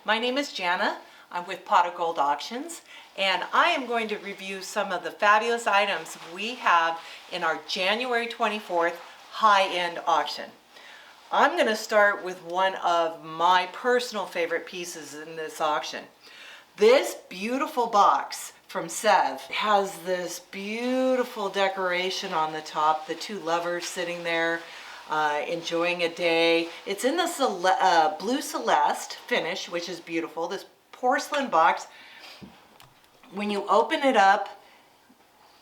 My name is Jana. I'm with Pot of Gold Auctions, and I am going to review some of the fabulous items we have in our January 24th high-end auction. I'm going to start with one of my personal favorite pieces in this auction. This beautiful box from Sev has this beautiful decoration on the top, the two lovers sitting there enjoying a day. It's in the blue Celeste finish, which is beautiful. This porcelain box, when you open it up,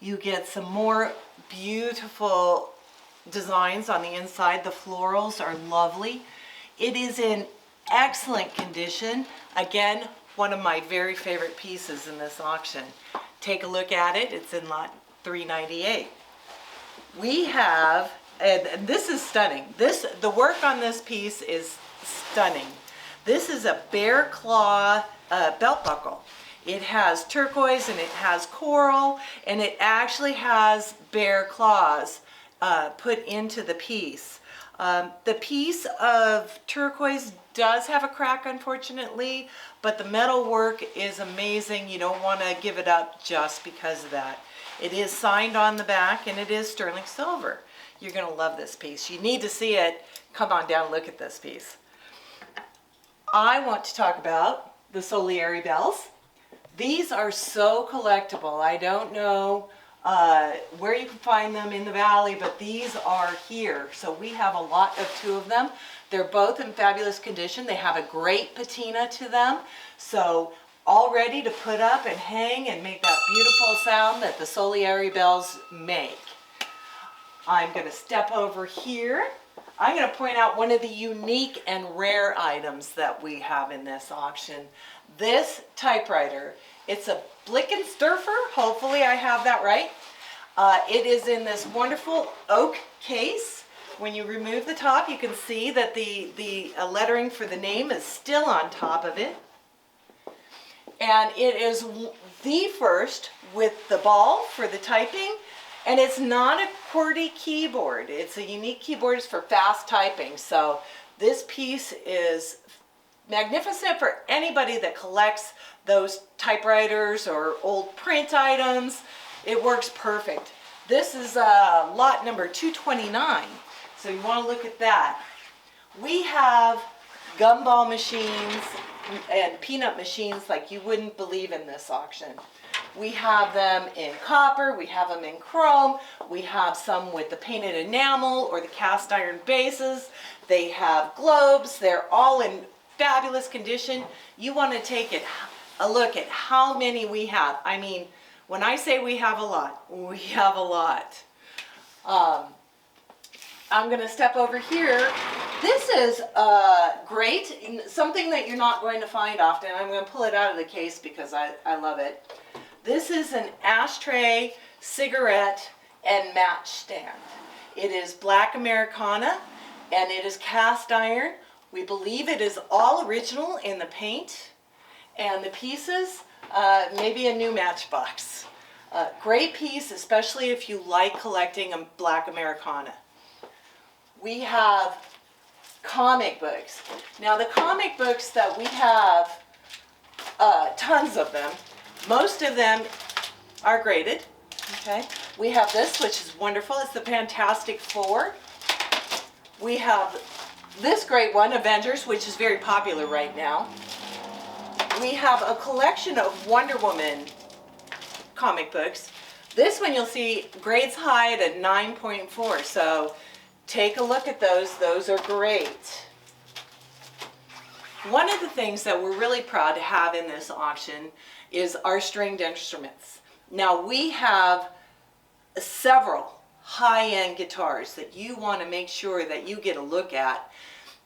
you get some more beautiful designs on the inside. The florals are lovely. It is in excellent condition. Again, one of my very favorite pieces in this auction. Take a look at it. It's in lot 398. We have, and this is stunning. The work on this piece is stunning. This is a bear claw belt buckle. It has turquoise and it has coral, and it actually has bear claws put into the piece. The piece of turquoise does have a crack, unfortunately, but the metal work is amazing. You don't want to give it up just because of that. It is signed on the back, and it is sterling silver. You're going to love this piece. You need to see it. Come on down and look at this piece. I want to talk about the Solieri bells. These are so collectible. I don't know where you can find them in the valley, but these are here. So we have a lot of two of them. They're both in fabulous condition. They have a great patina to them. So all ready to put up and hang and make that beautiful sound that the Solieri bells make. I'm going to step over here. I'm going to point out one of the unique and rare items that we have in this auction. This typewriter, it's a Blickensderfer. Hopefully I have that right. It is in this wonderful oak case. When you remove the top, you can see that the lettering for the name is still on top of it. And it is the first with the ball for the typing. And it's not a QWERTY keyboard. It's a unique keyboard. It's for fast typing. So this piece is magnificent for anybody that collects those typewriters or old print items. It works perfect. This is lot number 229. So you want to look at that. We have gumball machines and peanut machines like you wouldn't believe in this auction. We have them in copper, we have them in chrome, we have some with the painted enamel or the cast iron bases. They have globes, they're all in fabulous condition. You want to take a look at how many we have. I mean, when I say we have a lot, we have a lot. I'm going to step over here. This is great, something that you're not going to find often. I'm going to pull it out of the case because I love it. This is an ashtray, cigarette, and match stand. It is black Americana, and it is cast iron. We believe it is all original in the paint, and the pieces, maybe a new Matchbox. Great piece, especially if you like collecting a black Americana. We have comic books. Now the comic books that we have, tons of them. Most of them are graded. Okay. We have this, which is wonderful. It's the Fantastic Four. We have this great one, Avengers, which is very popular right now. We have a collection of Wonder Woman comic books. This one you'll see grades high at a 9.4. So take a look at those. Those are great. One of the things that we're really proud to have in this auction is our stringed instruments. Now we have several high-end guitars that you want to make sure that you get a look at.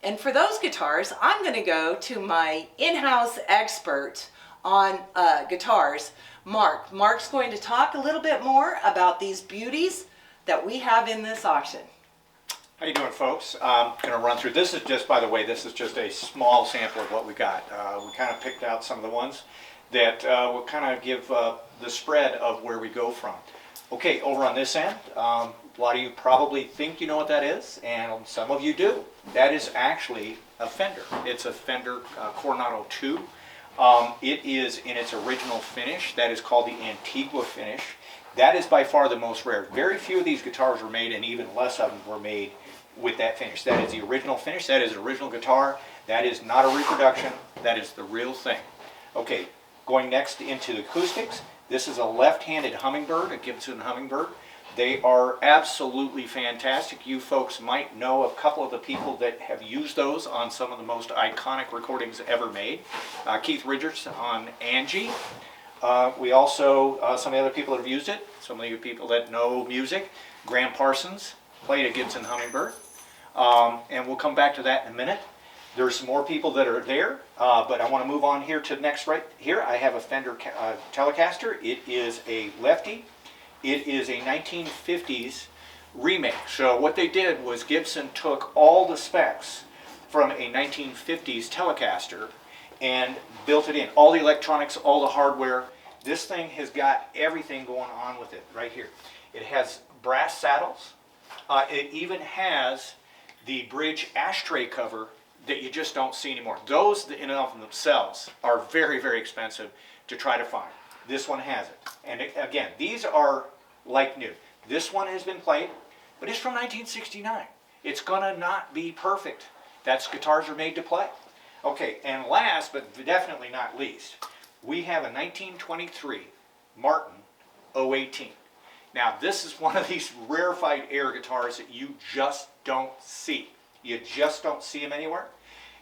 And for those guitars, I'm going to go to my in-house expert on guitars, Mark. Mark's going to talk a little bit more about these beauties that we have in this auction. How you doing, folks? I'm going to run through. This is just, by the way, this is just a small sample of what we got. We kind of picked out some of the ones that will kind of give the spread of where we go from. Okay, over on this end, a lot of you probably think you know what that is, and some of you do. That is actually a Fender. It's a Fender Coronado 2. It is in its original finish. That is called the Antigua finish. That is by far the most rare. Very few of these guitars were made, and even less of them were made with that finish. That is the original finish. That is an original guitar. That is not a reproduction. That is the real thing. Okay, going next into the acoustics. This is a left-handed Hummingbird, a Gibson Hummingbird. They are absolutely fantastic. You folks might know a couple of the people that have used those on some of the most iconic recordings ever made. Keith Richards on Angie. We also, some of the other people that have used it, some of you people that know music, Graham Parsons played a Gibson Hummingbird. And we'll come back to that in a minute. There's some more people that are there, but I want to move on here to next right here. I have a Fender Telecaster. It is a lefty. It is a 1950s remake. So what they did was Gibson took all the specs from a 1950s Telecaster and built it in. All the electronics, all the hardware. This thing has got everything going on with it right here. It has brass saddles. It even has the bridge ashtray cover that you just don't see anymore. Those in and of themselves are very, very expensive to try to find. This one has it. And again, these are like new. This one has been played, but it's from 1969. It's gonna not be perfect. That's guitars are made to play. Okay, and last but definitely not least, we have a 1923 Martin 018. Now this is one of these rarefied air guitars that you just don't see. You just don't see them anywhere.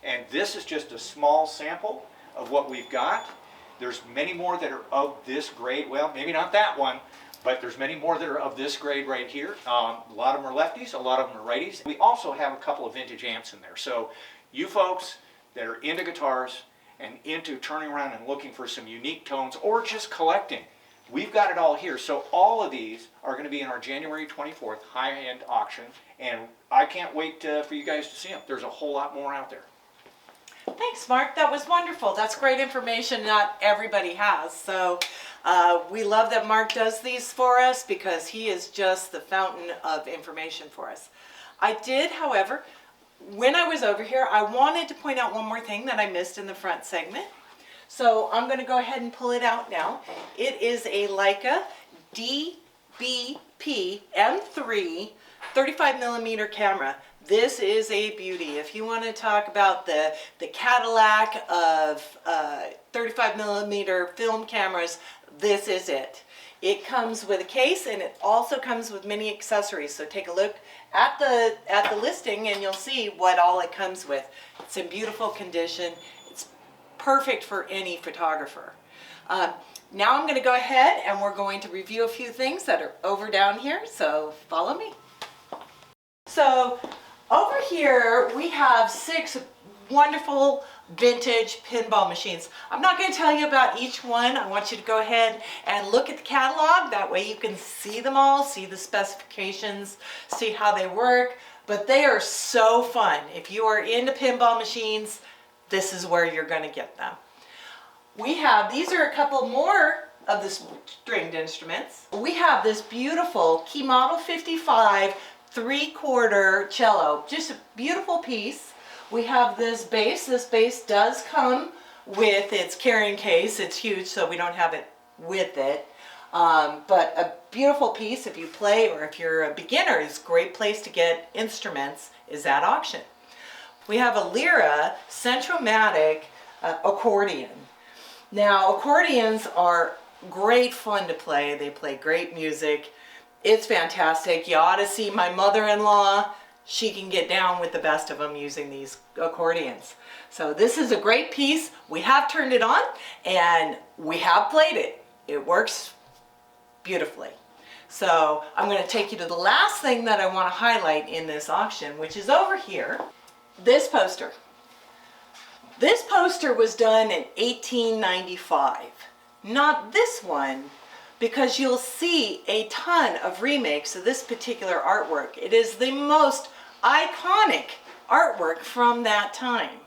And this is just a small sample of what we've got. There's many more that are of this grade. Well, maybe not that one, but there's many more that are of this grade right here. A lot of them are lefties, a lot of them are righties. We also have a couple of vintage amps in there. So you folks that are into guitars and into turning around and looking for some unique tones or just collecting, we've got it all here. So all of these are going to be in our January 24th high-end auction, and I can't wait for you guys to see them. There's a whole lot more out there. Thanks, Mark. That was wonderful. That's great information not everybody has. So we love that Mark does these for us because he is just the fountain of information for us. I did, however, when I was over here, I wanted to point out one more thing that I missed in the front segment. So I'm going to go ahead and pull it out now. It is a Leica DBP M3 35 millimeter camera. This is a beauty. If you want to talk about the Cadillac of 35 millimeter film cameras, this is it. It comes with a case and it also comes with many accessories. So take a look at the listing and you'll see what all it comes with. It's in beautiful condition. It's perfect for any photographer. Now I'm going to go ahead and we're going to review a few things that are over down here. So follow me. So over here we have 6 wonderful vintage pinball machines. I'm not going to tell you about each one. I want you to go ahead and look at the catalog. That way you can see them all, see the specifications, see how they work. But they are so fun. If you are into pinball machines, this is where you're going to get them. These are a couple more of the stringed instruments. We have this beautiful Key Model 55 3/4 cello, just a beautiful piece. We have this bass. This bass does come with its carrying case. It's huge, so we don't have it with it. But a beautiful piece if you play or if you're a beginner. It's a great place to get instruments is at auction. We have a Lyra Centromatic accordion. Now accordions are great fun to play. They play great music. It's fantastic. You ought to see my mother-in-law. She can get down with the best of them using these accordions. So this is a great piece. We have turned it on and we have played it. It works beautifully. So I'm going to take you to the last thing that I want to highlight in this auction, which is over here. This poster. This poster was done in 1895. Not this one, because you'll see a ton of remakes of this particular artwork. It is the most iconic artwork from that time.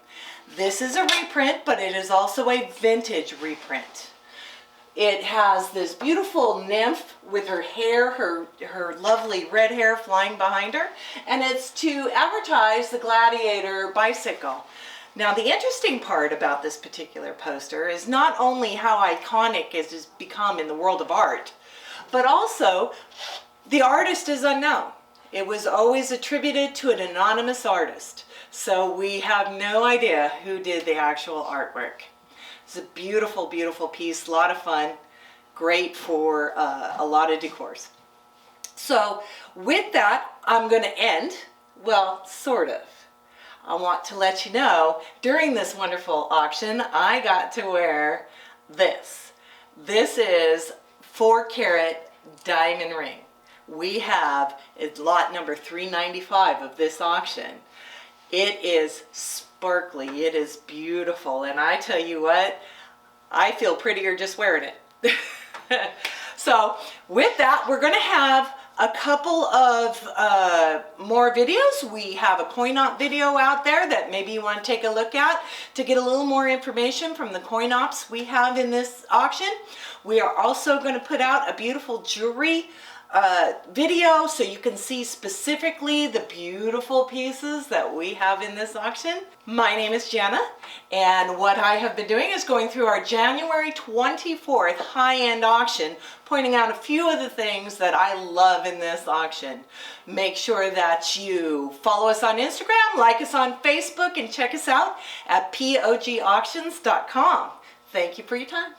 This is a reprint, but it is also a vintage reprint. It has this beautiful nymph with her hair, her lovely red hair flying behind her, and it's to advertise the Gladiator bicycle. Now, the interesting part about this particular poster is not only how iconic it has become in the world of art, but also the artist is unknown. It was always attributed to an anonymous artist, so we have no idea who did the actual artwork. It's a beautiful, beautiful piece, a lot of fun, great for a lot of decors. So with that, I'm going to end, well, sort of. I want to let you know, during this wonderful auction, I got to wear this. This is 4-carat diamond ring. We have, it's lot number 395 of this auction. It is sparkly, it is beautiful, and I tell you what, I feel prettier just wearing it. So with that, we're going to have a couple of more videos. We have a coin-op video out there that maybe you want to take a look at to get a little more information from the coin-ops we have in this auction. We are also going to put out a beautiful jewelry video so you can see specifically the beautiful pieces that we have in this auction. My name is Jana, and what I have been doing is going through our January 24th high-end auction, pointing out a few of the things that I love in this auction. Make sure that you follow us on Instagram, like us on Facebook, and check us out at pogauctions.com. Thank you for your time.